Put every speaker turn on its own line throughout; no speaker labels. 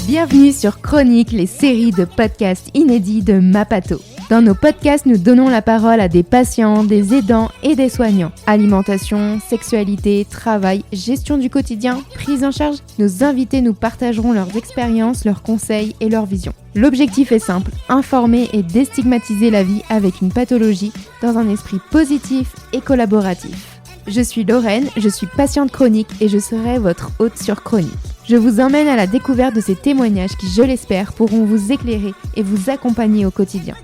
Bienvenue sur Chronique, les séries de podcasts inédits de Mapato. Dans nos podcasts, nous donnons la parole à des patients, des aidants et des soignants. Alimentation, sexualité, travail, gestion du quotidien, prise en charge. Nos invités nous partageront leurs expériences, leurs conseils et leurs visions. L'objectif est simple, informer et déstigmatiser la vie avec une pathologie dans un esprit positif et collaboratif. Je suis Lorraine, je suis patiente chronique et je serai votre hôte sur Chronique. Je vous emmène à la découverte de ces témoignages qui, je l'espère, pourront vous éclairer et vous accompagner au quotidien.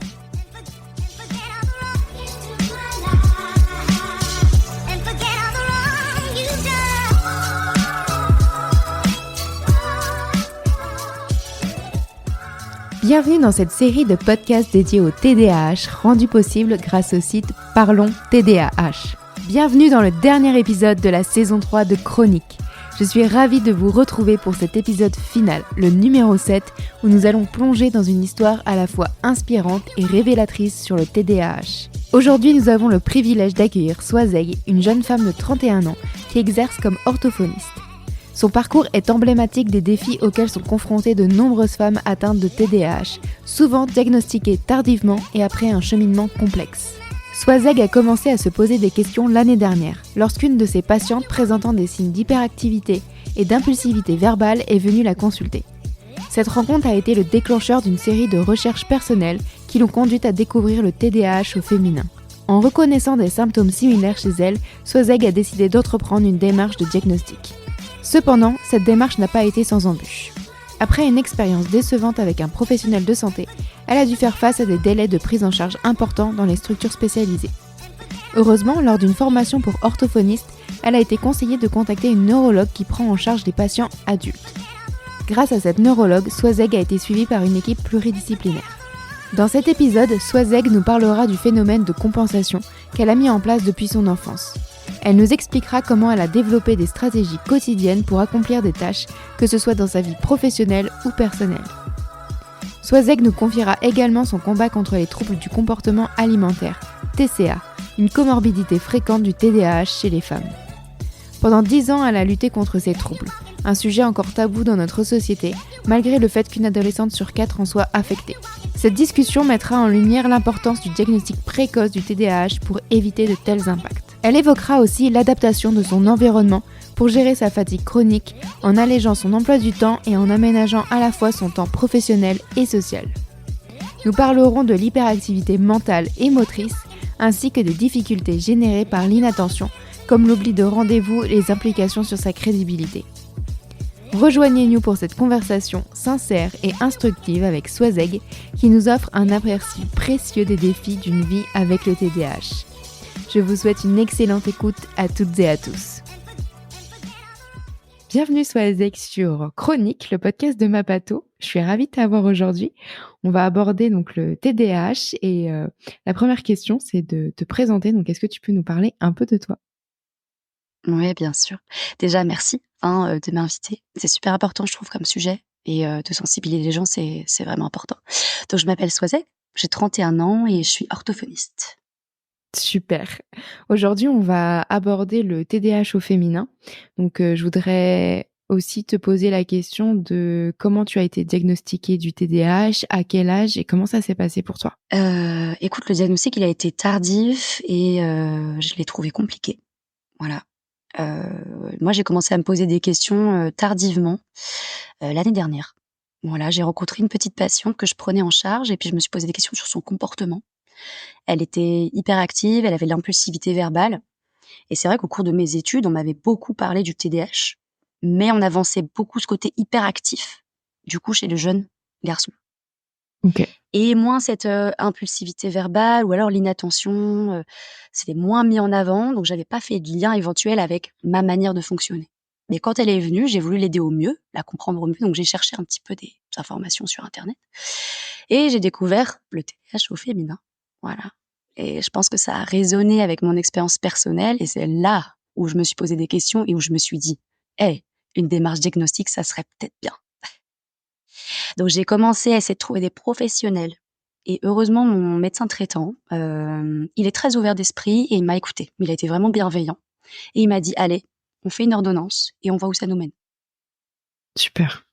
Bienvenue dans cette série de podcasts dédiés au TDAH, rendue possible grâce au site Parlons TDAH. Bienvenue dans le dernier épisode de la saison 3 de Chronique. Je suis ravie de vous retrouver pour cet épisode final, le numéro 7, où nous allons plonger dans une histoire à la fois inspirante et révélatrice sur le TDAH. Aujourd'hui, nous avons le privilège d'accueillir Swazeg, une jeune femme de 31 ans qui exerce comme orthophoniste. Son parcours est emblématique des défis auxquels sont confrontées de nombreuses femmes atteintes de TDAH, souvent diagnostiquées tardivement et après un cheminement complexe. Swazeg a commencé à se poser des questions l'année dernière, lorsqu'une de ses patientes présentant des signes d'hyperactivité et d'impulsivité verbale est venue la consulter. Cette rencontre a été le déclencheur d'une série de recherches personnelles qui l'ont conduite à découvrir le TDAH au féminin. En reconnaissant des symptômes similaires chez elle, Swazeg a décidé d'entreprendre une démarche de diagnostic. Cependant, cette démarche n'a pas été sans embûches. Après une expérience décevante avec un professionnel de santé, elle a dû faire face à des délais de prise en charge importants dans les structures spécialisées. Heureusement, lors d'une formation pour orthophoniste, elle a été conseillée de contacter une neurologue qui prend en charge des patients adultes. Grâce à cette neurologue, Swazeg a été suivie par une équipe pluridisciplinaire. Dans cet épisode, Swazeg nous parlera du phénomène de compensation qu'elle a mis en place depuis son enfance. Elle nous expliquera comment elle a développé des stratégies quotidiennes pour accomplir des tâches, que ce soit dans sa vie professionnelle ou personnelle. Swazeg nous confiera également son combat contre les troubles du comportement alimentaire, TCA, une comorbidité fréquente du TDAH chez les femmes. Pendant 10 ans, elle a lutté contre ces troubles, un sujet encore tabou dans notre société, malgré le fait qu'une adolescente sur 4 en soit affectée. Cette discussion mettra en lumière l'importance du diagnostic précoce du TDAH pour éviter de tels impacts. Elle évoquera aussi l'adaptation de son environnement pour gérer sa fatigue chronique en allégeant son emploi du temps et en aménageant à la fois son temps professionnel et social. Nous parlerons de l'hyperactivité mentale et motrice ainsi que des difficultés générées par l'inattention comme l'oubli de rendez-vous et les implications sur sa crédibilité. Rejoignez-nous pour cette conversation sincère et instructive avec Swazeg qui nous offre un aperçu précieux des défis d'une vie avec le TDAH. Je vous souhaite une excellente écoute à toutes et à tous. Bienvenue Swazeg sur Chronique, le podcast de Mapato. Je suis ravie de t'avoir aujourd'hui. On va aborder donc le TDAH et la première question c'est de te présenter. Donc est-ce que tu peux nous parler un peu de toi ?
Oui, bien sûr. Déjà, merci de m'inviter. C'est super important, je trouve, comme sujet. Et de sensibiliser les gens, c'est vraiment important. Donc, je m'appelle Swazeg, j'ai 31 ans et je suis orthophoniste.
Super. Aujourd'hui, on va aborder le TDAH au féminin. Donc, je voudrais aussi te poser la question de comment tu as été diagnostiquée du TDAH, à quel âge et comment ça s'est passé pour toi ?
Écoute, le diagnostic, il a été tardif et je l'ai trouvé compliqué. Voilà. Moi, j'ai commencé à me poser des questions tardivement l'année dernière. Voilà, j'ai rencontré une petite patiente que je prenais en charge et puis je me suis posé des questions sur son comportement. Elle était hyperactive, elle avait de l'impulsivité verbale et c'est vrai qu'au cours de mes études, on m'avait beaucoup parlé du TDAH, mais on avançait beaucoup ce côté hyperactif, du coup, chez le jeune garçon.
Ok.
Et moins cette impulsivité verbale ou alors l'inattention, c'était moins mis en avant, donc j'avais pas fait de lien éventuel avec ma manière de fonctionner. Mais quand elle est venue, j'ai voulu l'aider au mieux, la comprendre au mieux, donc j'ai cherché un petit peu des informations sur internet et j'ai découvert le TDAH au féminin. Voilà, et je pense que ça a résonné avec mon expérience personnelle et c'est là où je me suis posé des questions et où je me suis dit: «Hey, une démarche diagnostique, ça serait peut-être bien». Donc j'ai commencé à essayer de trouver des professionnels et heureusement mon médecin traitant, il est très ouvert d'esprit et il m'a écoutée. Il a été vraiment bienveillant et il m'a dit: «Allez, on fait une ordonnance et on voit où ça nous mène».
Super.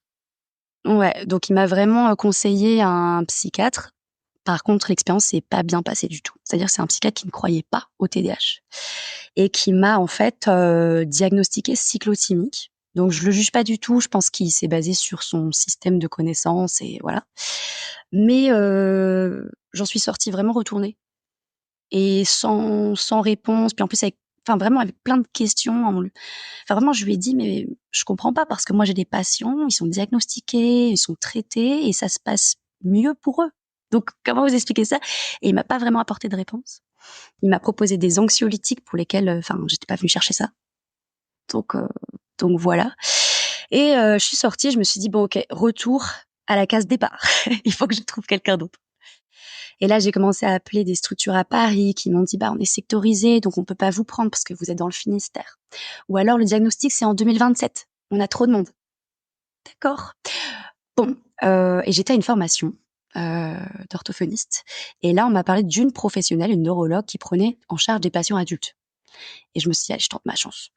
Ouais, donc il m'a vraiment, conseillé un psychiatre. Par contre, l'expérience s'est pas bien passée du tout. C'est-à-dire, c'est un psychiatre qui ne croyait pas au TDAH et qui m'a en fait, diagnostiqué cyclotimique. Donc je le juge pas du tout, je pense qu'il s'est basé sur son système de connaissances et voilà. Mais j'en suis sortie vraiment retournée et sans réponse, puis en plus avec enfin vraiment avec plein de questions. Enfin vraiment, je lui ai dit: «Mais je comprends pas parce que moi j'ai des patients, ils sont diagnostiqués, ils sont traités et ça se passe mieux pour eux. Donc comment vous expliquez ça?» Et il m'a pas vraiment apporté de réponse. Il m'a proposé des anxiolytiques pour lesquels, enfin j'étais pas venue chercher ça. Donc heu, donc voilà et je suis sortie, je me suis dit: «Bon OK, retour à la case départ. Il faut que je trouve quelqu'un d'autre». Et là, j'ai commencé à appeler des structures à Paris qui m'ont dit: «Bah, on est sectorisé, donc on peut pas vous prendre parce que vous êtes dans le Finistère. Ou alors le diagnostic, c'est en 2027. On a trop de monde». D'accord. Bon, et j'étais à une formation, d'orthophoniste et là, on m'a parlé d'une professionnelle, une neurologue qui prenait en charge des patients adultes et je me suis dit: «Allez, je tente ma chance»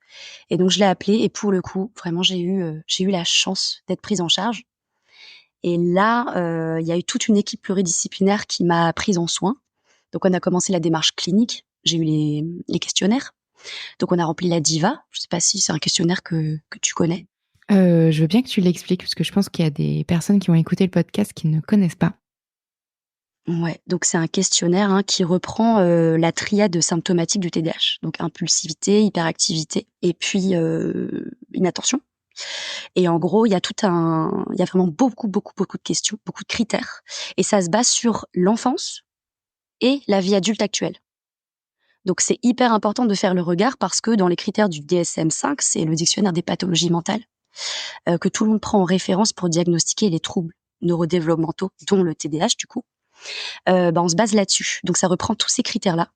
et donc je l'ai appelée et pour le coup, vraiment, j'ai eu la chance d'être prise en charge et là, il y a eu toute une équipe pluridisciplinaire qui m'a prise en soin. Donc on a commencé la démarche clinique, j'ai eu les questionnaires. Donc on a rempli la DIVA, je sais pas si c'est un questionnaire que tu connais?
Je veux bien que tu l'expliques parce que je pense qu'il y a des personnes qui vont écouter le podcast qui ne connaissent pas.
Ouais, donc c'est un questionnaire, hein, qui reprend, la triade symptomatique du TDAH. Donc impulsivité, hyperactivité et puis, inattention et en gros, il y a vraiment beaucoup, beaucoup, beaucoup de questions, beaucoup de critères et ça se base sur l'enfance et la vie adulte actuelle. Donc c'est hyper important de faire le regard parce que dans les critères du DSM-5, c'est le dictionnaire des pathologies mentales, que tout le monde prend en référence pour diagnostiquer les troubles neurodéveloppementaux, dont le TDAH du coup. On se base là-dessus. Donc ça reprend tous ces critères-là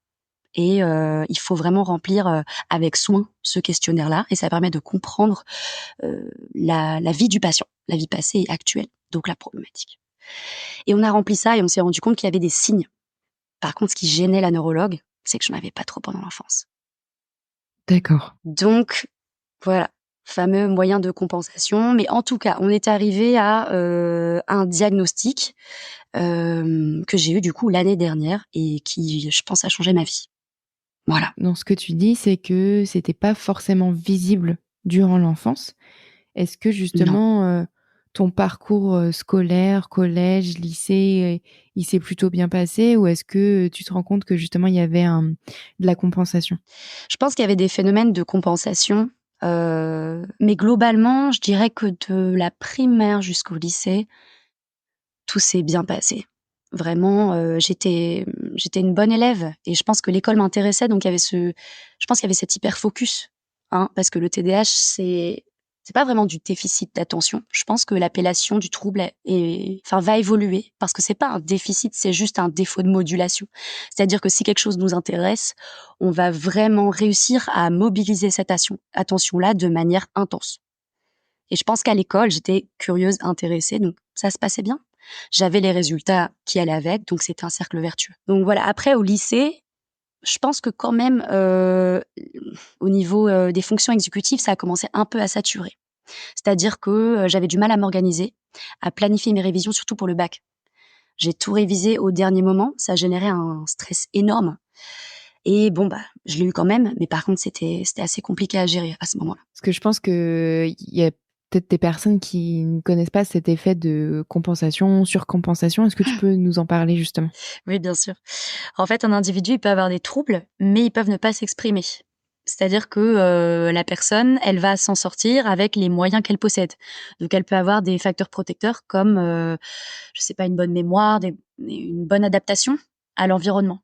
et il faut vraiment remplir, avec soin ce questionnaire-là et ça permet de comprendre, la vie du patient, la vie passée et actuelle, donc la problématique. Et on a rempli ça et on s'est rendu compte qu'il y avait des signes. Par contre, ce qui gênait la neurologue, c'est que j'en avais pas trop pendant l'enfance.
D'accord.
Donc voilà, fameux moyen de compensation. Mais en tout cas, on est arrivé à, un diagnostic, que j'ai eu du coup l'année dernière et qui, je pense, a changé ma vie. Voilà.
Dans ce que tu dis, c'est que c'était pas forcément visible durant l'enfance. Est-ce que
Non.
justement, ton parcours, scolaire, collège, lycée, il s'est plutôt bien passé ou est-ce que tu te rends compte que justement il y avait de la compensation?
Je pense qu'il y avait des phénomènes de compensation, mais globalement, je dirais que de la primaire jusqu'au lycée, tout s'est bien passé. Vraiment, j'étais une bonne élève et je pense que l'école m'intéressait donc il y avait je pense qu'il y avait cet hyper focus, hein, parce que le TDAH c'est pas vraiment du déficit d'attention. Je pense que l'appellation du trouble va évoluer parce que c'est pas un déficit, c'est juste un défaut de modulation. C'est-à-dire que si quelque chose nous intéresse, on va vraiment réussir à mobiliser cette attention-là de manière intense. Et je pense qu'à l'école, j'étais curieuse, intéressée, donc ça se passait bien. J'avais les résultats qui allaient avec, donc c'était un cercle vertueux. Donc voilà, après au lycée, je pense que quand même, au niveau, des fonctions exécutives, ça a commencé un peu à saturer. C'est-à-dire que, j'avais du mal à m'organiser, à planifier mes révisions, surtout pour le bac. J'ai tout révisé au dernier moment, ça générait un stress énorme et bon, bah, je l'ai eu quand même, mais par contre c'était assez compliqué à gérer à ce moment-là.
Parce que je pense qu'il y a peut-être des personnes qui ne connaissent pas cet effet de compensation, surcompensation. Est-ce que tu peux nous en parler justement?
Oui, bien sûr. En fait, un individu, il peut avoir des troubles, mais ils peuvent ne pas s'exprimer. C'est-à-dire que, la personne, elle va s'en sortir avec les moyens qu'elle possède. Donc elle peut avoir des facteurs protecteurs comme, je sais pas, une bonne mémoire, une bonne adaptation à l'environnement.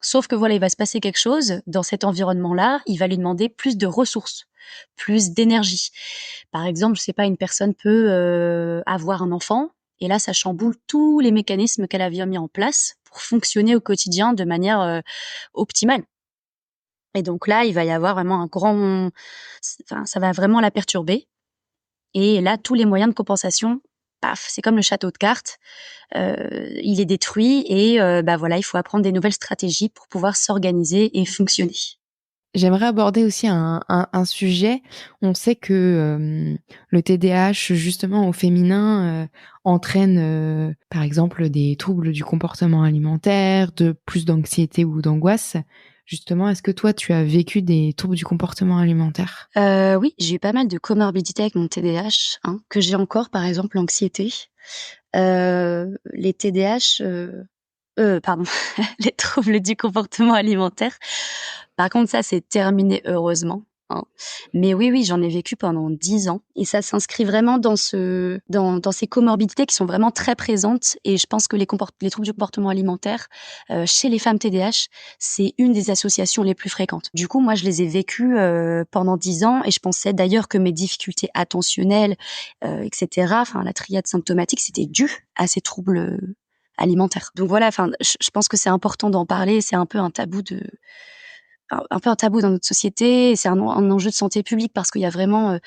Sauf que voilà, il va se passer quelque chose dans cet environnement-là, il va lui demander plus de ressources, plus d'énergie. Par exemple, je sais pas, une personne peut, avoir un enfant et là, ça chamboule tous les mécanismes qu'elle avait mis en place pour fonctionner au quotidien de manière, optimale. Et donc là, il va y avoir vraiment ça va vraiment la perturber et là, tous les moyens de compensation, paf, c'est comme le château de cartes, il est détruit et voilà, il faut apprendre des nouvelles stratégies pour pouvoir s'organiser et fonctionner.
J'aimerais aborder aussi un sujet. On sait que le TDAH, justement, au féminin, entraîne, par exemple, des troubles du comportement alimentaire, de plus d'anxiété ou d'angoisse. Justement, est-ce que toi, tu as vécu des troubles du comportement alimentaire?
Oui, j'ai eu pas mal de comorbidités avec mon TDAH, hein, que j'ai encore, par exemple, l'anxiété. Les TDAH, pardon, les troubles du comportement alimentaire. Par contre, ça, c'est terminé heureusement, hein. Mais oui, oui, j'en ai vécu pendant 10 ans et ça s'inscrit vraiment dans ces comorbidités qui sont vraiment très présentes et je pense que les troubles du comportement alimentaire, chez les femmes TDAH, c'est une des associations les plus fréquentes. Du coup, moi, je les ai vécues, pendant 10 ans et je pensais d'ailleurs que mes difficultés attentionnelles, et cetera, enfin la triade symptomatique, c'était dû à ces troubles, alimentaires. Donc voilà, enfin, je pense que c'est important d'en parler, c'est un peu un tabou un peu un tabou dans notre société et c'est un enjeu de santé publique parce qu'il y a vraiment,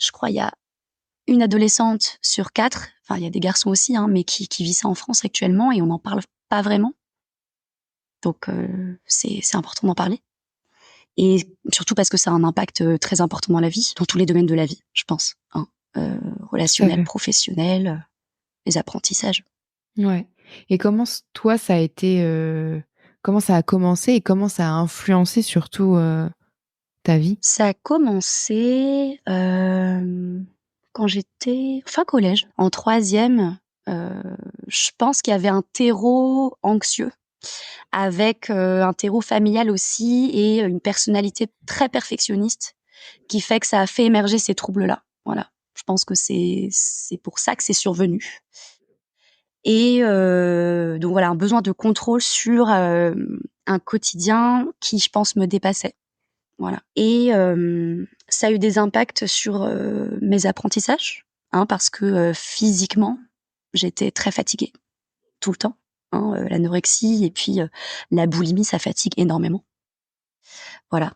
je crois, il y a une adolescente sur 4, enfin il y a des garçons aussi, hein, mais qui vit ça en France actuellement et on n'en parle pas vraiment. Donc c'est important d'en parler et surtout parce que ça a un impact, très important dans la vie, dans tous les domaines de la vie, je pense, hein,
Tout à
relationnel,
fait.
professionnel, les apprentissages.
Ouais. Et comment toi, ça a été, comment ça a commencé et comment ça a influencé surtout ta vie?
Ça a commencé, quand j'étais fin collège, en troisième. Je pense qu'il y avait un terreau anxieux avec, un terreau familial aussi et une personnalité très perfectionniste qui fait que ça a fait émerger ces troubles-là. Voilà. Je pense que c'est pour ça que c'est survenu et donc voilà, un besoin de contrôle sur, un quotidien qui, je pense, me dépassait. Voilà et ça a eu des impacts sur, mes apprentissages, hein, parce que, physiquement, j'étais très fatiguée, tout le temps, hein, l'anorexie et puis, la boulimie, ça fatigue énormément. Voilà,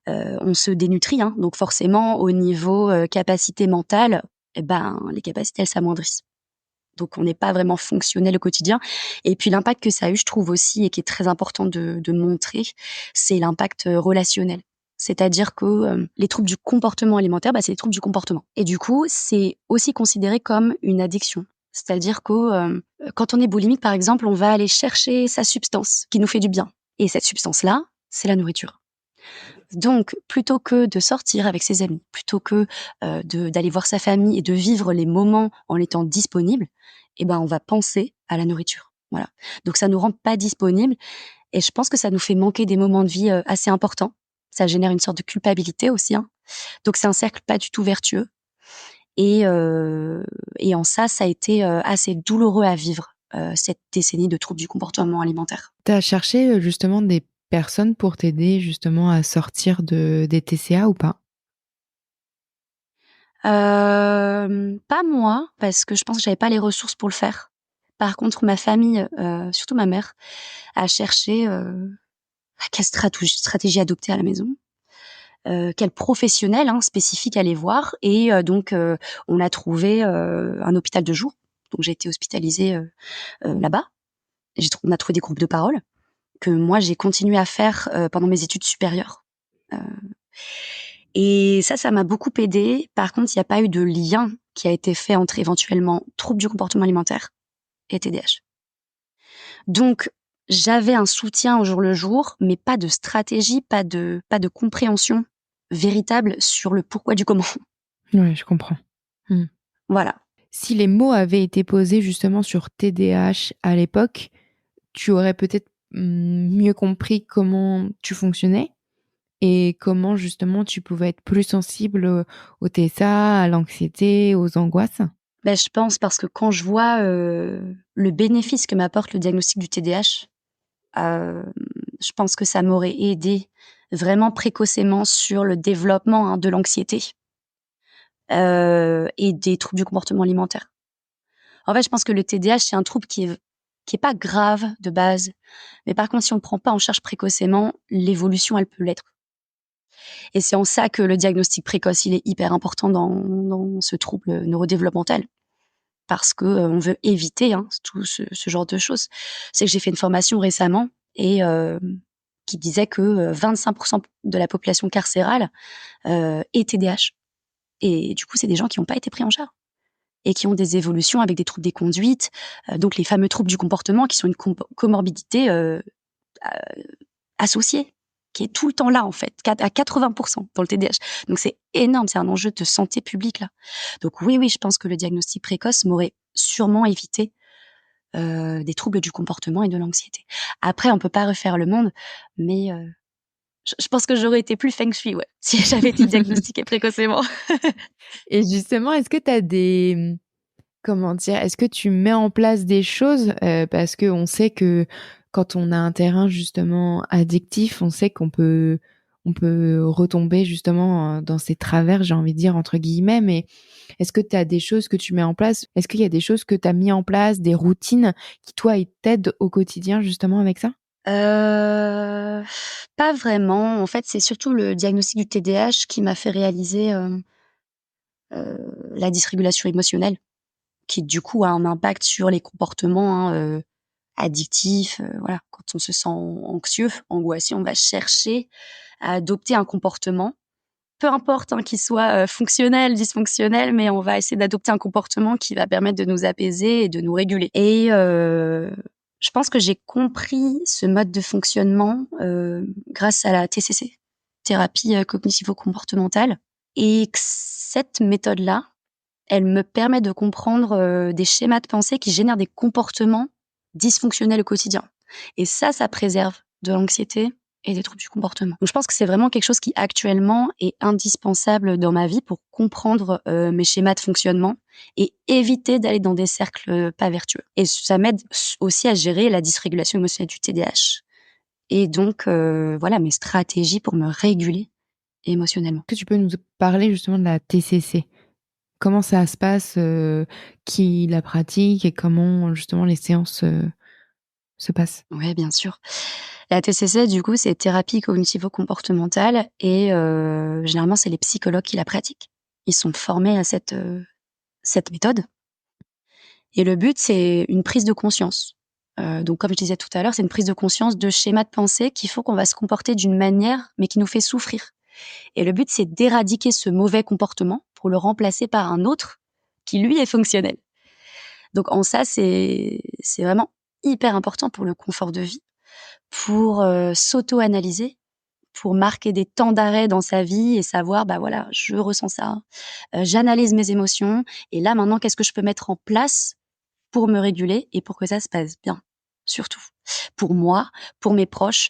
on se dénutrit, hein, donc forcément au niveau, capacité mentale et ben, les capacités, elles s'amoindrissent. Donc on n'est pas vraiment fonctionnel au quotidien et puis l'impact que ça a eu, je trouve aussi et qui est très important de montrer, c'est l'impact, relationnel. C'est-à-dire que, les troubles du comportement alimentaire, bah, c'est les troubles du comportement et du coup, c'est aussi considéré comme une addiction. C'est-à-dire que, quand on est boulimique, par exemple, on va aller chercher sa substance qui nous fait du bien et cette substance-là, c'est la nourriture. Donc, plutôt que de sortir avec ses amis, plutôt que, d'aller voir sa famille et de vivre les moments en étant disponible, eh ben, on va penser à la nourriture. Voilà. Donc ça nous rend pas disponibles et je pense que ça nous fait manquer des moments de vie, assez importants. Ça génère une sorte de culpabilité aussi, hein. Donc c'est un cercle pas du tout vertueux et en ça, ça a été, assez douloureux à vivre, cette décennie de troubles du comportement alimentaire.
Tu as cherché, justement des personnes pour t'aider justement à sortir des TCA ou pas?
Pas moi, parce que je pense que j'avais pas les ressources pour le faire. Par contre, ma famille, surtout ma mère, a cherché, quelle stratégie adopter à la maison, quel professionnel, hein, spécifique aller voir et donc on a trouvé, un hôpital de jour. Donc j'ai été hospitalisée, là-bas. On a trouvé des groupes de parole que moi j'ai continué à faire, pendant mes études supérieures, heu et ça m'a beaucoup aidée. Par contre, il y a pas eu de lien qui a été fait entre éventuellement troubles du comportement alimentaire et TDAH. Donc, j'avais un soutien au jour le jour, mais pas de stratégie, pas de compréhension véritable sur le pourquoi du comment.
Ouais, je comprends. Mmh.
Voilà.
Si les mots avaient été posés justement sur TDAH à l'époque, tu aurais peut-être, mieux compris comment tu fonctionnais et comment justement tu pouvais être plus sensible, au TSA, à l'anxiété, aux angoisses?
Ben je pense parce que quand je vois, le bénéfice que m'apporte le diagnostic du TDAH, hem, je pense que ça m'aurait aidée vraiment précocement sur le développement, hein, de l'anxiété, et des troubles du comportement alimentaire. En fait, je pense que le TDAH, c'est un trouble qui est pas grave de base, mais par contre, si on le prend pas en charge précocement, l'évolution, elle peut l'être. Et c'est en ça que le diagnostic précoce, il est hyper important dans ce trouble neurodéveloppemental. Parce que, on veut éviter, hein, tout ce genre de choses. C'est que j'ai fait une formation récemment et qui disait que 25% de la population carcérale est TDAH. Et du coup, c'est des gens qui n'ont pas été pris en charge et qui ont des évolutions avec des troubles des conduites, donc les fameux troubles du comportement qui sont une comorbidité associée, qui est tout le temps là en fait, à 80% dans le TDAH. Donc c'est énorme, c'est un enjeu de santé publique là. Donc oui, je pense que le diagnostic précoce m'aurait sûrement évité des troubles du comportement et de l'anxiété. Après, on peut pas refaire le monde, mais je pense que j'aurais été plus feng shui, ouais, si j'avais été diagnostiquée précocement.
Et justement, est-ce que tu as des, comment dire, est-ce que tu mets en place des choses, parce qu'on sait que quand on a un terrain justement addictif, on sait qu'on peut retomber justement dans ces travers, j'ai envie de dire entre guillemets, mais est-ce que tu as des choses que tu mets en place? Est-ce qu'il y a des choses que tu as mis en place, des routines qui toi, ils t'aident au quotidien justement avec ça?
Pas vraiment. En fait, c'est surtout le diagnostic du TDAH qui m'a fait réaliser la dysrégulation émotionnelle, qui du coup a un impact sur les comportements addictifs. Voilà, quand on se sent anxieux, angoissé, on va chercher à adopter un comportement, peu importe qu'il soit fonctionnel, dysfonctionnel, mais on va essayer d'adopter un comportement qui va permettre de nous apaiser et de nous réguler. Et je pense que j'ai compris ce mode de fonctionnement grâce à la TCC, thérapie cognitivo-comportementale, et que cette méthode-là, elle me permet de comprendre des schémas de pensée qui génèrent des comportements dysfonctionnels au quotidien. Et ça préserve de l'anxiété et des troubles du comportement. Donc je pense que c'est vraiment quelque chose qui actuellement est indispensable dans ma vie pour comprendre mes schémas de fonctionnement et éviter d'aller dans des cercles pas vertueux. Et ça m'aide aussi à gérer la dysrégulation émotionnelle du TDAH. Et donc voilà mes stratégies pour me réguler émotionnellement.
Est-ce que tu peux nous parler justement de la TCC? Comment ça se passe, qui la pratique et comment justement les séances se passent?
Ouais, bien sûr. La TCC, du coup, c'est thérapie cognitivo-comportementale et généralement, c'est les psychologues qui la pratiquent. Ils sont formés à cette méthode et le but, c'est une prise de conscience. Donc comme je disais tout à l'heure, c'est une prise de conscience de schémas de pensée qui font qu'on va se comporter d'une manière, mais qui nous fait souffrir. Et le but, c'est d'éradiquer ce mauvais comportement pour le remplacer par un autre qui, lui, est fonctionnel. Donc en ça, c'est vraiment hyper important pour le confort de vie, pour s'auto-analyser, pour marquer des temps d'arrêt dans sa vie et savoir, bah voilà, je ressens ça, j'analyse mes émotions et là maintenant, qu'est-ce que je peux mettre en place pour me réguler et pour que ça se passe bien, surtout pour moi, pour mes proches,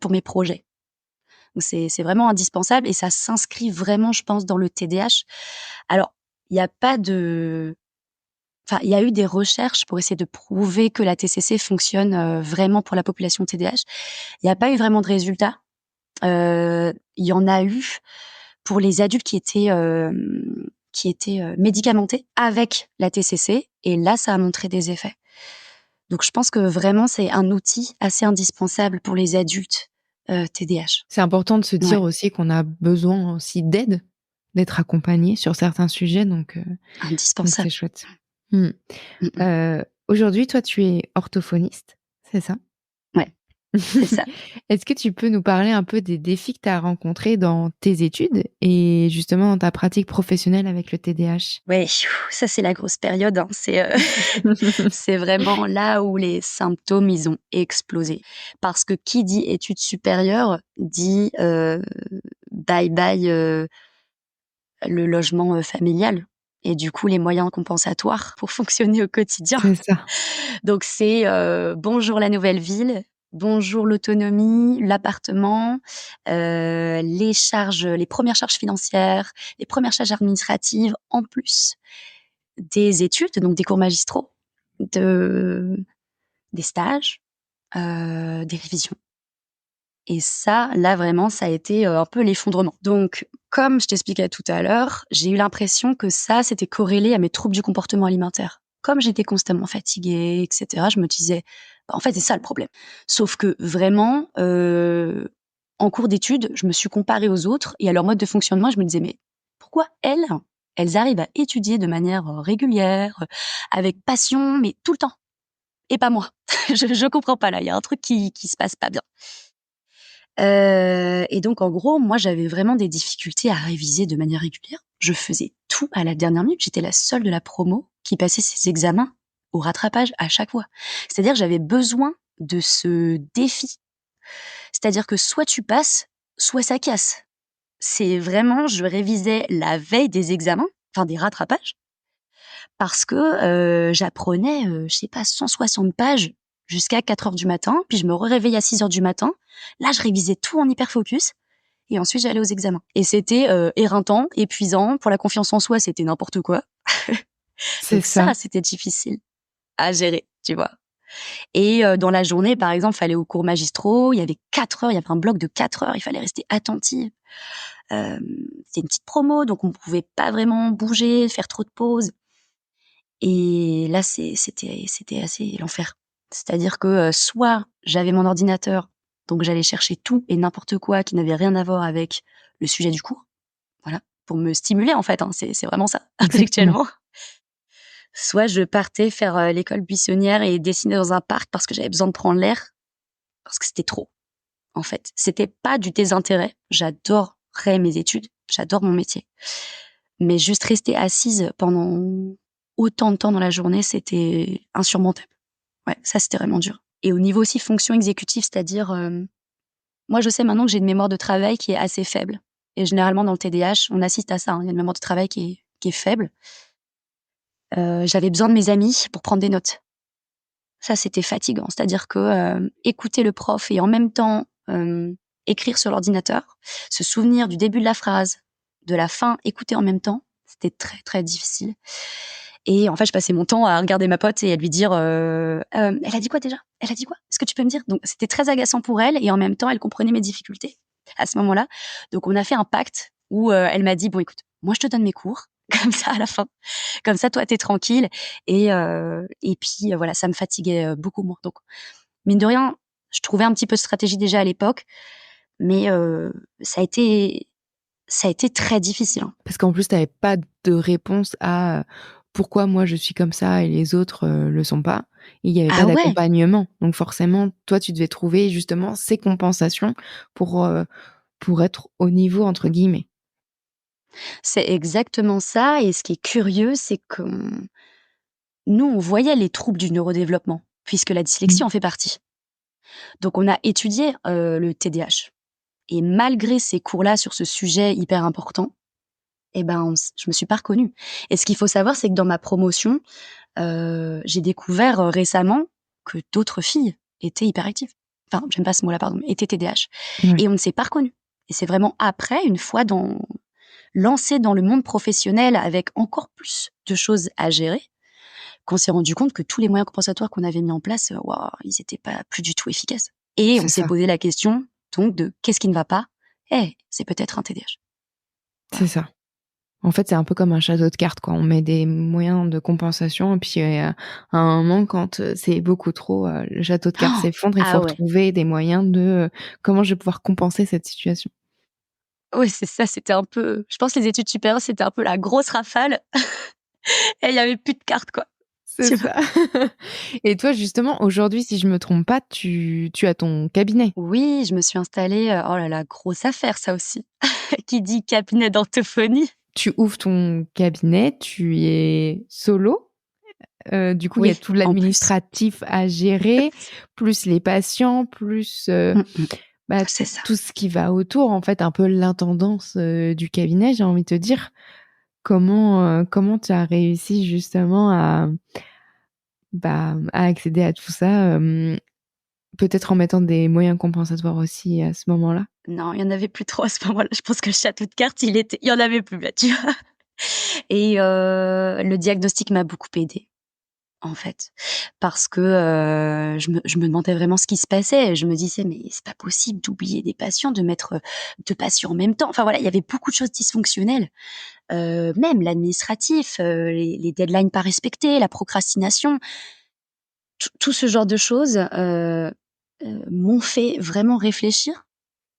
pour mes projets. Donc c'est vraiment indispensable et ça s'inscrit vraiment, je pense, dans le TDAH. Alors, il y a pas de Enfin, il y a eu des recherches pour essayer de prouver que la TCC fonctionne vraiment pour la population TDAH. Il n'y a pas eu vraiment de résultats. Il y en a eu pour les adultes qui étaient médicamentés avec la TCC et là, ça a montré des effets. Donc je pense que vraiment, c'est un outil assez indispensable pour les adultes TDAH.
C'est important de se
Ouais,
dire aussi qu'on a besoin aussi d'aide, d'être accompagné sur certains sujets, donc c'est
indispensable.
chouette. Mmh.
Mmh mh.
Aujourd'hui, toi, tu es orthophoniste, c'est ça?
Ouais, c'est ça.
Est-ce que tu peux nous parler un peu des défis que tu as rencontrés dans tes études et justement dans ta pratique professionnelle avec le TDAH?
Ouais, ça c'est la grosse période, hein. C'est vraiment là où les symptômes, ils ont explosé. Parce que qui dit études supérieures dit, bye bye, le logement, familial et du coup les moyens compensatoires pour fonctionner au quotidien.
C'est ça.
Donc c'est, bonjour la nouvelle ville, bonjour l'autonomie, l'appartement, les premières charges financières, les premières charges administratives, en plus des études, donc des cours magistraux, de des stages, des révisions et ça, là, vraiment, ça a été, un peu l'effondrement. Donc comme je t'expliquais tout à l'heure, j'ai eu l'impression que ça, c'était corrélé à mes troubles du comportement alimentaire. Comme j'étais constamment fatiguée et cetera, je me disais: «Bah, en fait, c'est ça le problème». Sauf que vraiment, en cours d'études, je me suis comparée aux autres et à leur mode de fonctionnement. Je me disais: «Mais pourquoi elles arrivent à étudier de manière, régulière, avec passion, mais tout le temps et pas moi?» Je comprends pas là, il y a un truc qui se passe pas bien. Et donc en gros, moi j'avais vraiment des difficultés à réviser de manière régulière. Je faisais tout à la dernière minute. J'étais la seule de la promo qui passait ses examens au rattrapage à chaque fois. C'est-à-dire que j'avais besoin de ce défi. C'est-à-dire que soit tu passes, soit ça casse. C'est vraiment, je révisais la veille des examens, enfin des rattrapages, parce que j'apprenais, je sais pas, 160 pages jusqu'à 4 heures du matin, puis je me réveillais à 6 heures du matin. Là, je révisais tout en hyper focus, et ensuite j'allais aux examens. Et c'était éreintant, épuisant. Pour la confiance en soi, c'était n'importe quoi.
C'est
Donc
ça.
ça, c'était difficile à gérer, tu vois. Et dans la journée, par exemple, fallait aux cours magistraux, il y avait 4 heures, il y avait un bloc de 4 heures, il fallait rester attentif. C'était une petite promo, donc on pouvait pas vraiment bouger, faire trop de pauses. Et là, c'était assez l'enfer. C'est-à-dire que soit j'avais mon ordinateur, donc j'allais chercher tout et n'importe quoi qui n'avait rien à voir avec le sujet du cours, voilà, pour me stimuler en fait, hein, c'est vraiment ça,
Exactement.
intellectuellement. Soit je partais faire l'école buissonnière et dessiner dans un parc parce que j'avais besoin de prendre l'air, parce que c'était trop, en fait. C'était pas du désintérêt. J'adorais mes études, j'adore mon métier. Mais juste rester assise pendant autant de temps dans la journée, c'était insurmontable. Ouais, ça, c'était vraiment dur. Et au niveau aussi fonction exécutive, c'est-à-dire, moi, je sais maintenant que j'ai une mémoire de travail qui est assez faible. Et généralement, dans le TDAH, on assiste à ça, hein. Il y a une mémoire de travail qui est faible. J'avais besoin de mes amis pour prendre des notes. Ça, c'était fatigant. C'est-à-dire que écouter le prof et en même temps écrire sur l'ordinateur, se souvenir du début de la phrase, de la fin, écouter en même temps, c'était très, très difficile. Et en fait, je passais mon temps à regarder ma pote et à lui dire elle a dit quoi déjà? Elle a dit quoi? Est-ce que tu peux me dire? Donc, c'était très agaçant pour elle et en même temps, elle comprenait mes difficultés à ce moment-là. Donc, on a fait un pacte où elle m'a dit bon, écoute, moi, je te donne mes cours comme ça à la fin. Comme ça, toi, t'es tranquille. Et puis, voilà, ça me fatiguait beaucoup moins. Donc, mine de rien, je trouvais un petit peu de stratégie déjà à l'époque, mais ça a été très difficile, hein.
Parce qu'en plus, tu n'avais pas de réponse à pourquoi moi je suis comme ça et les autres le sont pas. Et il n'y avait pas
Ah ouais,
d'accompagnement. Donc forcément, toi, tu devais trouver justement ces compensations pour être au niveau, entre guillemets.
c'est exactement ça. Et ce qui est curieux, c'est que nous, on voyait les troubles du neurodéveloppement, puisque la dyslexie
Mm.
en fait partie. Donc, on a étudié le TDAH. Et malgré ces cours-là sur ce sujet hyper important, eh ben, je me suis pas reconnue. Et ce qu'il faut savoir, c'est que dans ma promotion, j'ai découvert récemment que d'autres filles étaient hyperactives. Enfin, j'aime pas ce mot-là, pardon, mais étaient TDAH.
Ouais.
Et on ne s'est pas reconnus. Et c'est vraiment après, une fois lancé dans le monde professionnel avec encore plus de choses à gérer, qu'on s'est rendu compte que tous les moyens compensatoires qu'on avait mis en place, waouh, ils étaient pas plus du tout efficaces. Et on
C'est
s'est
ça.
posé la question, donc, de qu'est-ce qui ne va pas? C'est peut-être un TDAH.
C'est
Voilà.
ça. En fait, c'est un peu comme un château de cartes, quoi. On met des moyens de compensation et puis à un moment, quand c'est beaucoup trop, le château de cartes
Oh,
s'effondre. Il faut
ah ouais.
retrouver des moyens de comment je vais pouvoir compenser cette situation.
Oui, c'est ça, c'était un peu, je pense, les études supérieures, c'était un peu la grosse rafale et il y avait plus de cartes, quoi.
C'est
Tu vois?
ça. Et toi, justement, aujourd'hui, si je me trompe pas, tu as ton cabinet.
Oui, je me suis installée, oh là là, grosse affaire ça aussi. Qui dit cabinet d'orthophonie.
Tu ouvres ton cabinet, tu es solo. Du coup, il y a
Oui,
tout
en plus.
l'administratif à gérer, plus les patients, plus,
Mmh mh.
bah,
C'est ça.
tout ce qui va autour, en fait, un peu l'intendance, du cabinet, j'ai envie de te dire. Comment tu as réussi justement à accéder à tout ça, peut-être en mettant des moyens compensatoires aussi à ce moment-là?
Non, il y en avait plus trop à ce moment-là. Je pense que le château de cartes, il y en avait plus là, tu vois? Et le diagnostic m'a beaucoup aidée, en fait. Parce que je me demandais vraiment ce qui se passait. Je me disais: «Mais c'est pas possible d'oublier des patients, de mettre 2 patients en même temps». Enfin voilà, il y avait beaucoup de choses dysfonctionnelles. Même l'administratif, les deadlines pas respectées, la procrastination, tout ce genre de choses, m'ont fait vraiment réfléchir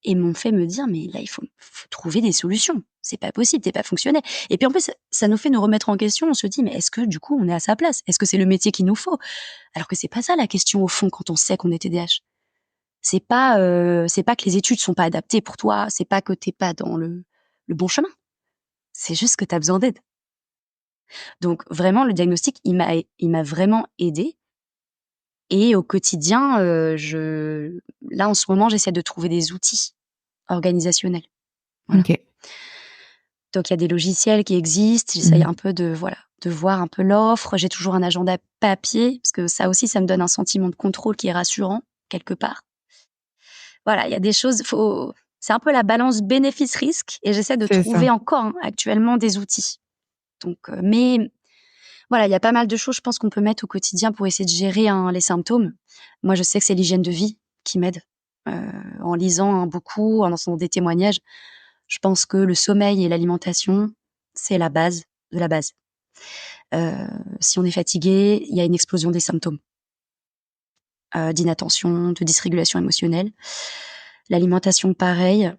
et m'ont fait me dire: «Mais là, il faut trouver des solutions. C'est pas possible, tu pas fonctionnel». Et puis en plus, ça nous fait nous remettre en question. On se dit: «Mais est-ce que du coup, on est à sa place? Est-ce que c'est le métier qu'il nous faut?» Alors que c'est pas ça la question au fond quand on sait qu'on est TDAH. C'est pas que les études sont pas adaptées pour toi, c'est pas que t'es pas dans le bon chemin. C'est juste que tu as besoin d'aide. Donc vraiment, le diagnostic, il m'a vraiment aidée. Et au quotidien, là, en ce moment, j'essaie de trouver des outils organisationnels. Voilà.
Ok.
Donc, il y a des logiciels qui existent. J'essaye un peu de voir un peu l'offre. J'ai toujours un agenda papier, parce que ça aussi, ça me donne un sentiment de contrôle qui est rassurant, quelque part. Voilà, il y a des choses, c'est un peu la balance bénéfice-risque, et j'essaie de
C'est ça.
trouver encore actuellement des outils. Donc, mais voilà, il y a pas mal de choses, je pense, qu'on peut mettre au quotidien pour essayer de gérer les symptômes. Moi, je sais que c'est l'hygiène de vie qui m'aide. En lisant beaucoup, en entendant des témoignages, je pense que le sommeil et l'alimentation, c'est la base de la base. Si on est fatigué, il y a une explosion des symptômes d'inattention, de dysrégulation émotionnelle. L'alimentation, pareil.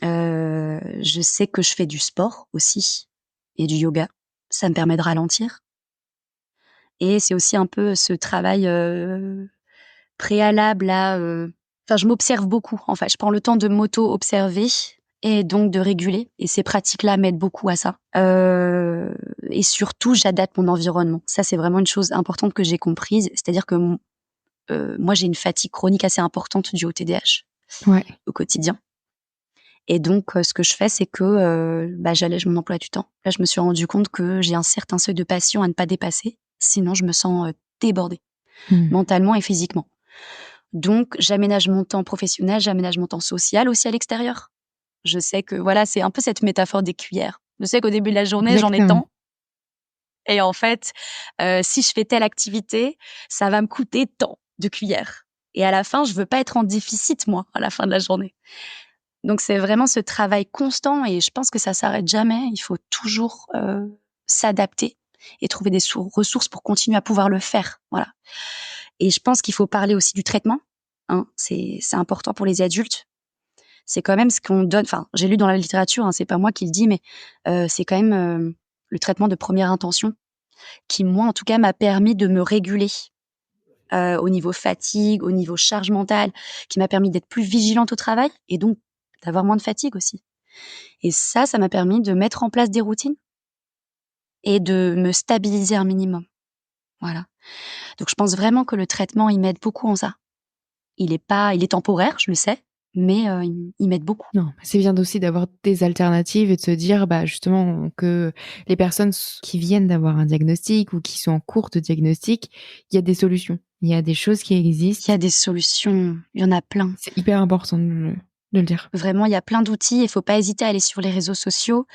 Je sais que je fais du sport aussi et du yoga. Ça me permet de ralentir. Et c'est aussi un peu ce travail préalable à... Enfin, je m'observe beaucoup, en fait. Je prends le temps de m'auto-observer et donc de réguler. Et ces pratiques-là m'aident beaucoup à ça. Et surtout, j'adapte mon environnement. Ça, c'est vraiment une chose importante que j'ai comprise. C'est-à-dire que moi, j'ai une fatigue chronique assez importante due au TDAH
Ouais.
au quotidien. Et donc, ce que je fais, c'est que j'allège mon emploi du temps. Là, je me suis rendu compte que j'ai un certain seuil de passion à ne pas dépasser. Sinon, je me sens débordée, mentalement et physiquement. Donc, j'aménage mon temps professionnel, j'aménage mon temps social aussi à l'extérieur. Je sais que, voilà, c'est un peu cette métaphore des cuillères. Je sais qu'au début de la journée, j'en ai
Exactement.
tant. Et en fait, si je fais telle activité, ça va me coûter tant de cuillères. Et à la fin, je veux pas être en déficit, moi, à la fin de la journée. Donc, c'est vraiment ce travail constant, et je pense que ça s'arrête jamais. Il faut toujours s'adapter et trouver des ressources pour continuer à pouvoir le faire. Voilà. Et je pense qu'il faut parler aussi du traitement. Hein, c'est important pour les adultes. C'est quand même ce qu'on donne. Enfin, j'ai lu dans la littérature, hein, c'est pas moi qui le dis, mais c'est quand même le traitement de première intention qui, moi, en tout cas, m'a permis de me réguler au niveau fatigue, au niveau charge mentale, qui m'a permis d'être plus vigilante au travail et donc d'avoir moins de fatigue aussi. Et ça m'a permis de mettre en place des routines et de me stabiliser un minimum. Voilà. Donc, je pense vraiment que le traitement, il m'aide beaucoup en ça. Il est temporaire, je le sais, mais il m'aide beaucoup.
Non, c'est bien aussi d'avoir des alternatives et de se dire, justement, que les personnes qui viennent d'avoir un diagnostic ou qui sont en cours de diagnostic, il y a des solutions. Il y a des choses qui
Il
existent.
y a des solutions, il y en a plein.
C'est hyper important de le dire.
Vraiment, il y a plein d'outils. Il faut pas hésiter à aller sur les réseaux sociaux.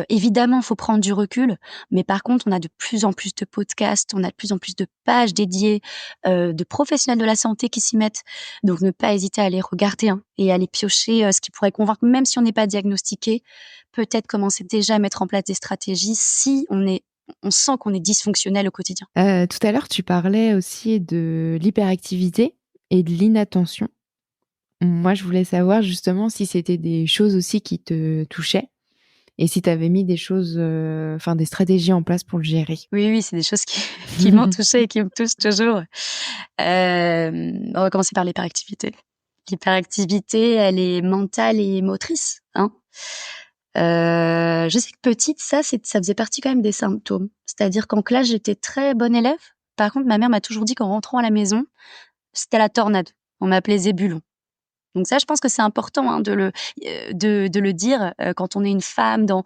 Évidemment, il faut prendre du recul, mais par contre, on a de plus en plus de podcasts, on a de plus en plus de pages dédiées, de professionnels de la santé qui s'y mettent. Donc, ne pas hésiter à aller regarder et à aller piocher ce qui pourrait convaincre, même si on n'est pas diagnostiqué, peut-être commencer déjà à mettre en place des stratégies si on sent qu'on est dysfonctionnel au quotidien.
Tout à l'heure, tu parlais aussi de l'hyperactivité et de l'inattention. Moi, je voulais savoir justement si c'était des choses aussi qui te touchaient et si tu avais mis des choses, des stratégies en place pour le gérer.
Oui, c'est des choses qui m'ont touchée et qui me touchent toujours. On va commencer par l'hyperactivité. L'hyperactivité, elle est mentale et motrice. Je sais que petite, ça faisait partie quand même des symptômes. C'est-à-dire qu'en classe, j'étais très bonne élève. Par contre, ma mère m'a toujours dit qu'en rentrant à la maison, c'était la tornade. On m'appelait Zébulon. Donc ça, je pense que c'est important de le dire quand on est une femme dans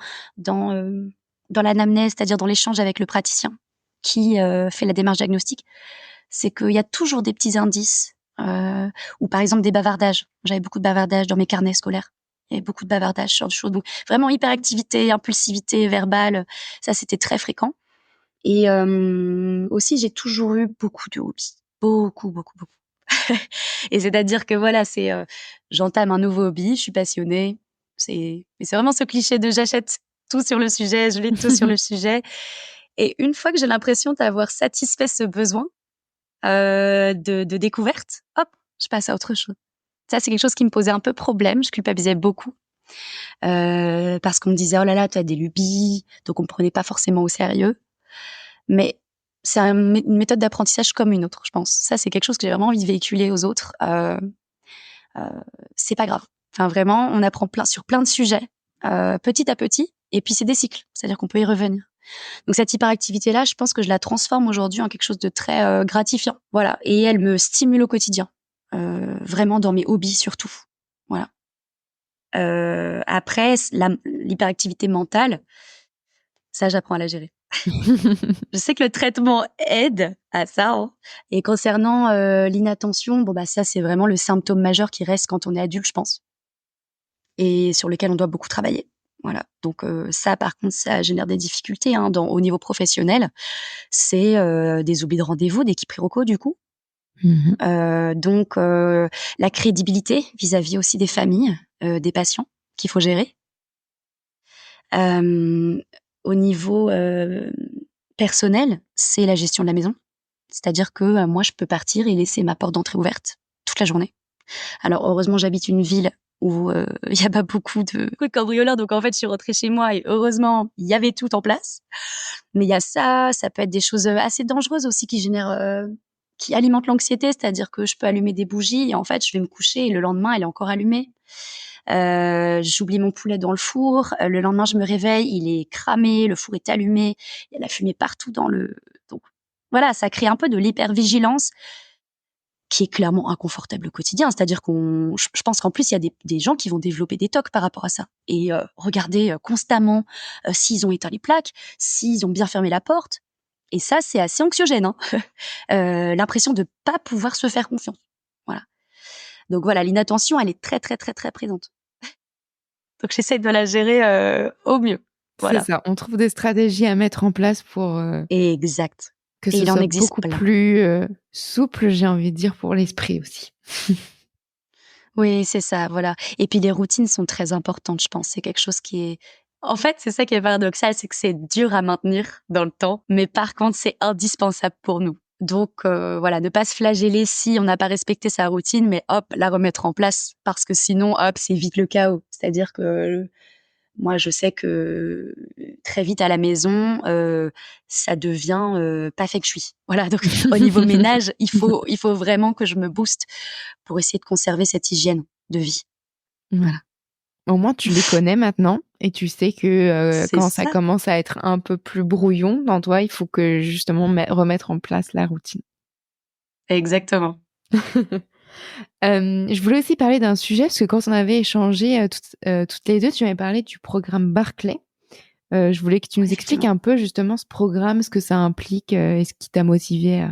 l'anamnèse, c'est-à-dire dans l'échange avec le praticien qui fait la démarche diagnostique. C'est qu'il y a toujours des petits indices ou par exemple des bavardages. J'avais beaucoup de bavardages dans mes carnets scolaires. Il y avait beaucoup de bavardages sur des choses. Donc vraiment hyperactivité, impulsivité verbale, ça c'était très fréquent. Et aussi, j'ai toujours eu beaucoup de hobbies. Beaucoup, beaucoup, beaucoup. Et c'est-à-dire que voilà, j'entame un nouveau hobby, je suis passionnée. Mais c'est vraiment ce cliché de j'achète tout sur le sujet, je lis tout sur le sujet. Et une fois que j'ai l'impression d'avoir satisfait ce besoin de découverte, hop, je passe à autre chose. Ça, c'est quelque chose qui me posait un peu problème. Je culpabilisais beaucoup parce qu'on me disait oh là là, tu as des lubies, donc on me prenait pas forcément au sérieux. Mais c'est une méthode d'apprentissage comme une autre, je pense. Ça, c'est quelque chose que j'ai vraiment envie de véhiculer aux autres. c'est pas grave. Enfin, vraiment, on apprend sur plein de sujets, petit à petit, et puis c'est des cycles, c'est-à-dire qu'on peut y revenir. Donc cette hyperactivité-là, je pense que je la transforme aujourd'hui en quelque chose de très gratifiant. Voilà, et elle me stimule au quotidien, vraiment dans mes hobbies surtout. Voilà. Après, l'hyperactivité mentale, ça, j'apprends à la gérer. Je sais que le traitement aide à ça, hein. Et concernant l'inattention, ça c'est vraiment le symptôme majeur qui reste quand on est adulte, je pense, et sur lequel on doit beaucoup travailler. Voilà. Donc ça, par contre, ça génère des difficultés hein, au niveau professionnel. C'est des oublis de rendez-vous, des quiproquos du coup. Donc la crédibilité vis-à-vis aussi des familles, des patients qu'il faut gérer. Au niveau personnel, c'est la gestion de la maison. C'est-à-dire que moi, je peux partir et laisser ma porte d'entrée ouverte toute la journée. Alors, heureusement, j'habite une ville où il y a pas beaucoup de cambrioleurs. Donc, en fait, je suis rentrée chez moi et heureusement, il y avait tout en place. Mais il y a ça peut être des choses assez dangereuses aussi qui alimentent l'anxiété. C'est-à-dire que je peux allumer des bougies et en fait, je vais me coucher et le lendemain, elle est encore allumée. J'oublie mon poulet dans le four. Le lendemain, je me réveille, il est cramé, le four est allumé, il y a la fumée partout donc voilà, ça crée un peu de l'hypervigilance qui est clairement inconfortable au quotidien. C'est-à-dire je pense qu'en plus, il y a des gens qui vont développer des TOC par rapport à ça. Et regarder constamment s'ils ont éteint les plaques, s'ils ont bien fermé la porte. Et ça, c'est assez anxiogène, hein. L'impression de pas pouvoir se faire confiance. Voilà. Donc voilà, l'inattention, elle est très, très, très, très présente. Donc j'essaie de la gérer au mieux.
C'est
Voilà.
ça, on trouve des stratégies à mettre en place pour
Exact.
que
Et
ce
il en
soit
existe
beaucoup
plein.
plus souple, j'ai envie de dire, pour l'esprit aussi.
Oui, c'est ça, voilà. Et puis les routines sont très importantes, je pense. C'est quelque chose qui est... En fait, c'est ça qui est paradoxal, c'est que c'est dur à maintenir dans le temps, mais par contre, c'est indispensable pour nous. Donc voilà, ne pas se flageller si on n'a pas respecté sa routine, mais hop, la remettre en place, parce que sinon, hop, c'est vite le chaos. C'est-à-dire que moi, je sais que très vite à la maison, ça devient pas feng shui. Voilà, donc au niveau ménage, il faut vraiment que je me booste pour essayer de conserver cette hygiène de vie.
Voilà. Au moins, tu les connais maintenant et tu sais que
C'est
quand ça
ça.
commence à être un peu plus brouillon dans toi, il faut que justement remettre en place la routine.
Exactement.
Je voulais aussi parler d'un sujet parce que quand on avait échangé toutes les deux, tu m'avais parlé du programme Barclay. Je voulais que tu nous expliques un peu justement ce programme, ce que ça implique et ce qui t'a motivé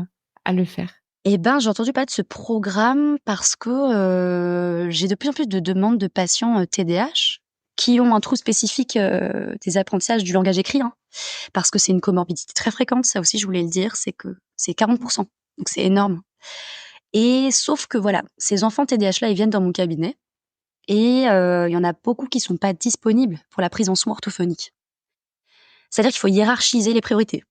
à le faire.
Eh ben, j'ai entendu parler de ce programme parce que j'ai de plus en plus de demandes de patients TDAH qui ont un trouble spécifique des apprentissages du langage écrit, hein, parce que c'est une comorbidité très fréquente. Ça aussi, je voulais le dire, c'est que c'est 40%. Donc, c'est énorme. Et sauf que voilà, ces enfants TDAH-là, ils viennent dans mon cabinet et il y en a beaucoup qui sont pas disponibles pour la prise en soins orthophoniques. C'est-à-dire qu'il faut hiérarchiser les priorités.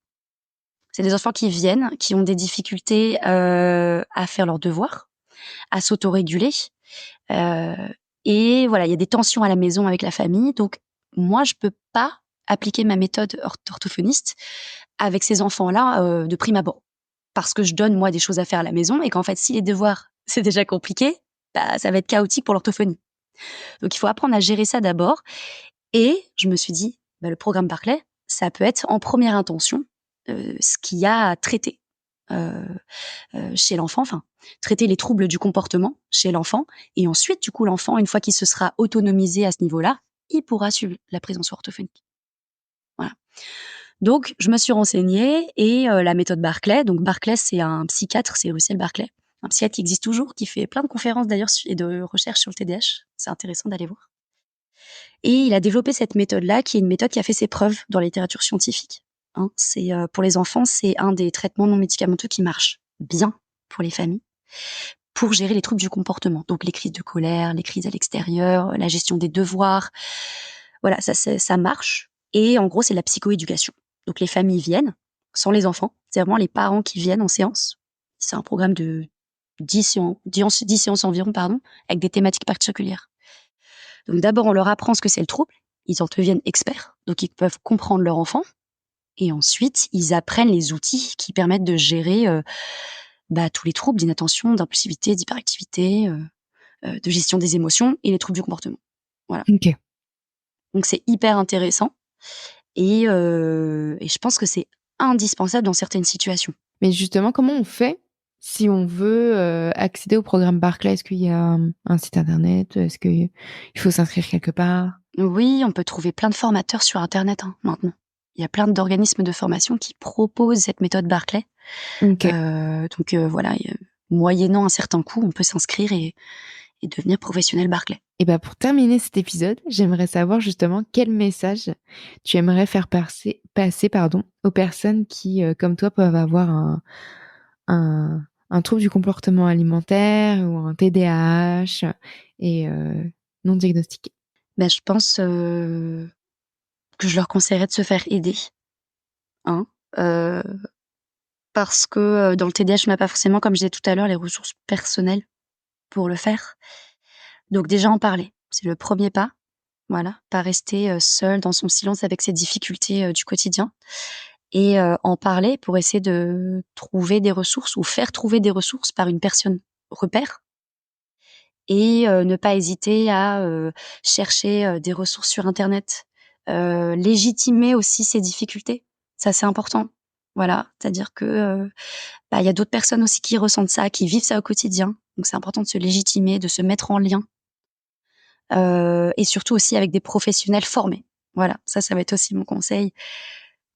C'est des enfants qui viennent, qui ont des difficultés à faire leurs devoirs, à s'autoréguler. Et voilà, il y a des tensions à la maison avec la famille. Donc, moi, je peux pas appliquer ma méthode orthophoniste avec ces enfants-là de prime abord. Parce que je donne, moi, des choses à faire à la maison et qu'en fait, si les devoirs, c'est déjà compliqué, ça va être chaotique pour l'orthophonie. Donc, il faut apprendre à gérer ça d'abord. Et je me suis dit, le programme Barclay, ça peut être en première intention ce qu'il y a à traiter chez l'enfant, enfin, traiter les troubles du comportement chez l'enfant. Et ensuite, du coup, l'enfant, une fois qu'il se sera autonomisé à ce niveau-là, il pourra suivre la prise en soins orthophonique. Voilà. Donc, je me suis renseignée et la méthode Barclay, donc Barclay, c'est un psychiatre, c'est Russell Barclay, un psychiatre qui existe toujours, qui fait plein de conférences d'ailleurs et de recherches sur le TDAH. C'est intéressant d'aller voir. Et il a développé cette méthode-là, qui est une méthode qui a fait ses preuves dans la littérature scientifique. Hein, c'est pour les enfants, c'est un des traitements non médicamenteux qui marche bien pour les familles, pour gérer les troubles du comportement. Donc les crises de colère, les crises à l'extérieur, la gestion des devoirs. Voilà, ça marche. Et en gros, c'est de la psychoéducation. Donc les familles viennent sans les enfants. C'est vraiment les parents qui viennent en séance. C'est un programme de 10 séances environ, avec des thématiques particulières. Donc d'abord, on leur apprend ce que c'est le trouble. Ils en deviennent experts, donc ils peuvent comprendre leur enfant. Et ensuite, ils apprennent les outils qui permettent de gérer tous les troubles d'inattention, d'impulsivité, d'hyperactivité. de gestion des émotions et les troubles du comportement. Voilà.
Ok.
Donc c'est hyper intéressant et je pense que c'est indispensable dans certaines situations.
Mais justement, comment on fait si on veut accéder au programme Barclay? Est-ce qu'il y a un site internet? Est-ce qu'il faut s'inscrire quelque part?
Oui, on peut trouver plein de formateurs sur internet maintenant. Il y a plein d'organismes de formation qui proposent cette méthode Barclay.
Ok.
Donc voilà, moyennant un certain coût, on peut s'inscrire et devenir professionnel Barclay.
Et ben pour terminer cet épisode, j'aimerais savoir justement quel message tu aimerais faire passer aux personnes qui, comme toi, peuvent avoir un trouble du comportement alimentaire ou un TDAH et non diagnostiqué.
Ben, je pense que je leur conseillerais de se faire aider. Parce que dans le TDAH, on n'a pas forcément, comme je disais tout à l'heure, les ressources personnelles pour le faire. Donc déjà en parler, c'est le premier pas. Voilà, pas rester seul dans son silence avec ses difficultés du quotidien et en parler pour essayer de trouver des ressources ou faire trouver des ressources par une personne repère et ne pas hésiter à chercher des ressources sur internet. Légitimer aussi ses difficultés, ça c'est important. Voilà, c'est-à-dire que il y a d'autres personnes aussi qui ressentent ça, qui vivent ça au quotidien. Donc c'est important de se légitimer, de se mettre en lien et surtout aussi avec des professionnels formés. Voilà, ça va être aussi mon conseil.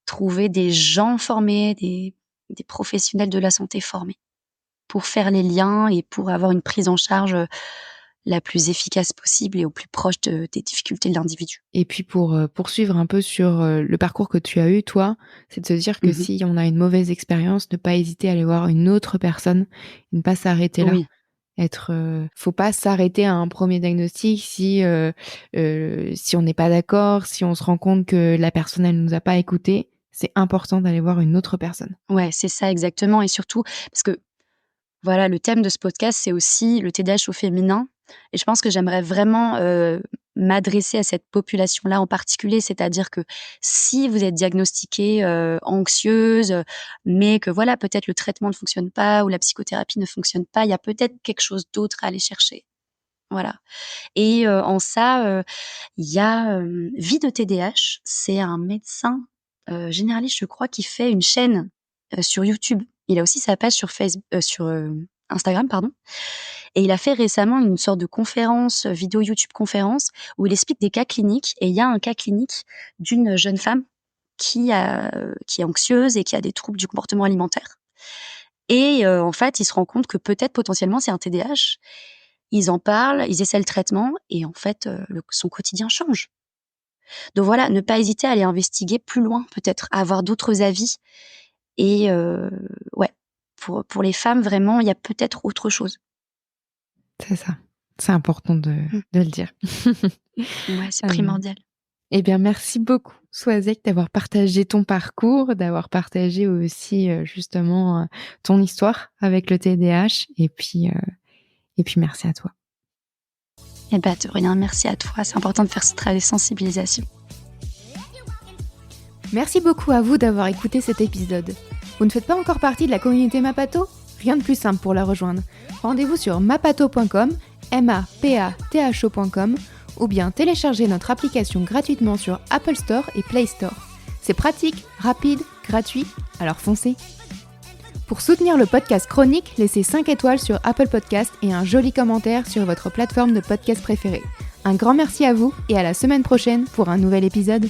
Trouver des gens formés, des professionnels de la santé formés pour faire les liens et pour avoir une prise en charge la plus efficace possible et au plus proche des difficultés de l'individu.
Et puis pour poursuivre un peu sur le parcours que tu as eu, toi, c'est de se dire que si on a une mauvaise expérience, ne pas hésiter à aller voir une autre personne, ne pas s'arrêter là.
Oui.
Faut pas s'arrêter à un premier diagnostic si on n'est pas d'accord, si on se rend compte que la personne elle nous a pas écouté, c'est important d'aller voir une autre personne.
Ouais, c'est ça exactement et surtout parce que voilà, le thème de ce podcast, c'est aussi le TDAH au féminin et je pense que j'aimerais vraiment m'adresser à cette population-là en particulier, c'est-à-dire que si vous êtes diagnostiquée anxieuse, mais que voilà, peut-être le traitement ne fonctionne pas ou la psychothérapie ne fonctionne pas, il y a peut-être quelque chose d'autre à aller chercher. Voilà. Et en ça, il y a Vie de TDAH, c'est un médecin généraliste, je crois, qui fait une chaîne sur YouTube. Il a aussi sa page sur Instagram, pardon. Et il a fait récemment une sorte de conférence, vidéo YouTube conférence, où il explique des cas cliniques. Et il y a un cas clinique d'une jeune femme qui est anxieuse et qui a des troubles du comportement alimentaire. Et en fait, il se rend compte que peut-être potentiellement c'est un TDAH. Ils en parlent, ils essaient le traitement et en fait, son quotidien change. Donc voilà, ne pas hésiter à aller investiguer plus loin peut-être, à avoir d'autres avis et ouais, pour les femmes vraiment, il y a peut-être autre chose.
C'est ça. C'est important de le dire.
Ouais, c'est primordial.
Eh bien, merci beaucoup, Swazek, d'avoir partagé ton parcours, d'avoir partagé aussi justement ton histoire avec le TDAH et puis merci à toi.
Eh ben, de rien, merci à toi. C'est important de faire ce travail de sensibilisation.
Merci beaucoup à vous d'avoir écouté cet épisode. Vous ne faites pas encore partie de la communauté Mapato ? Rien de plus simple pour la rejoindre. Rendez-vous sur mapato.com, mapatho.com, ou bien téléchargez notre application gratuitement sur Apple Store et Play Store. C'est pratique, rapide, gratuit, alors foncez. Pour soutenir le podcast Chronique, laissez 5 étoiles sur Apple Podcast et un joli commentaire sur votre plateforme de podcast préférée. Un grand merci à vous et à la semaine prochaine pour un nouvel épisode.